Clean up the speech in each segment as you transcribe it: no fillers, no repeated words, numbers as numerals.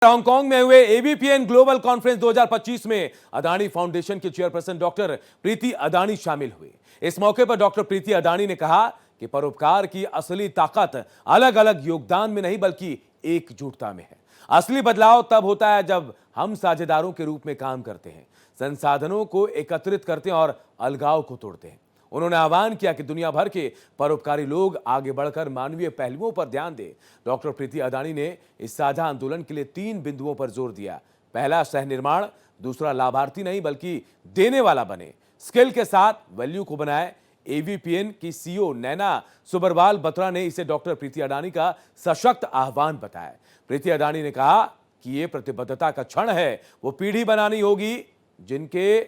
Hong Kong में हुए एबीपीएन global conference 2025 में अदानी फाउंडेशन के चेयरपर्सन डॉक्टर प्रीति अदानी शामिल हुए। इस मौके पर डॉक्टर प्रीति अदानी ने कहा कि परोपकार की असली ताकत अलग अलग योगदान में नहीं बल्कि एकजुटता में है। असली बदलाव तब होता है जब हम साझेदारों के रूप में काम करते हैं, संसाधनों को एकत्रित करते हैं और अलगाव को तोड़ते हैं। उन्होंने आह्वान किया कि दुनिया भर के परोपकारी लोग आगे बढ़कर मानवीय पहलुओं पर ध्यान दें। डॉक्टर प्रीति अदानी ने इस साझा आंदोलन के लिए 3 बिंदुओं पर जोर दिया। पहला, सह निर्माण। दूसरा, लाभार्थी नहीं बल्कि देने वाला बने। स्किल के साथ वैल्यू को बनाए। एवीपीएन की सीईओ नैना सुबरवाल बत्रा ने इसे डॉक्टर प्रीति अदानी का सशक्त आह्वान बताया। प्रीति अदानी ने कहा कि यह प्रतिबद्धता का क्षण है। वो पीढ़ी बनानी होगी जिनके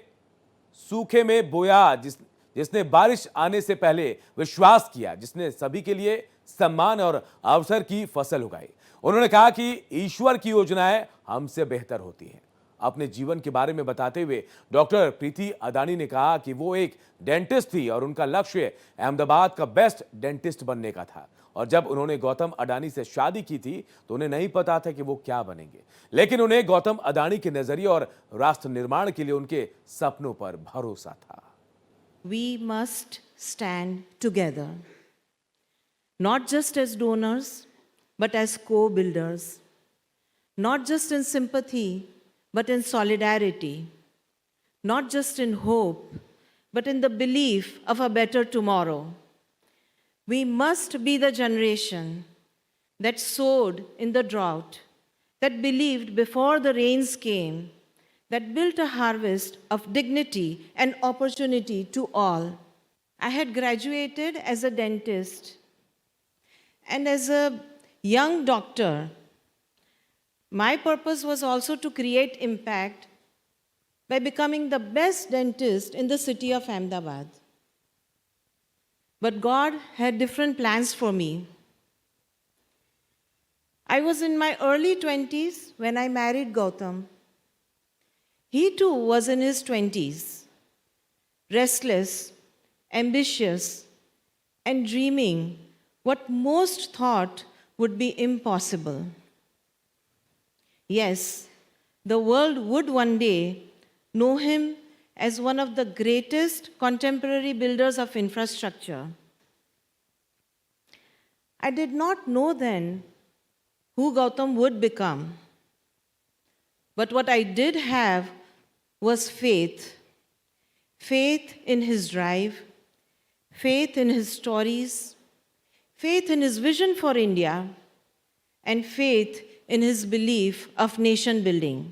सूखे में बोया, जिसने बारिश आने से पहले विश्वास किया, जिसने सभी के लिए सम्मान और अवसर की फसल उगाई। उन्होंने कहा कि ईश्वर की योजनाएं हमसे बेहतर होती हैं। अपने जीवन के बारे में बताते हुए डॉक्टर प्रीति अदानी ने कहा कि वो एक डेंटिस्ट थी और उनका लक्ष्य अहमदाबाद का बेस्ट डेंटिस्ट बनने का था। और जब उन्होंने गौतम अडानी से शादी की थी तो उन्हें नहीं पता था कि वो क्या बनेंगे, लेकिन उन्हें गौतम अडानी के नजरिए और राष्ट्र निर्माण के लिए उनके सपनों पर भरोसा था। We must stand together, not just as donors, but as co-builders, not just in sympathy, but in solidarity, not just in hope, but in the belief of a better tomorrow. We must be the generation that sowed in the drought, that believed before the rains came, that built a harvest of dignity and opportunity to all. I had graduated as a dentist, and as a young doctor, my purpose was also to create impact by becoming the best dentist in the city of Ahmedabad. But God had different plans for me. I was in my early 20s when I married Gautam. He too was in his 20s, restless, ambitious, and dreaming what most thought would be impossible. Yes, the world would one day know him as one of the greatest contemporary builders of infrastructure. I did not know then who Gautam would become, but what I did have was faith. Faith in his drive, faith in his stories, faith in his vision for India, and faith in his belief of nation building.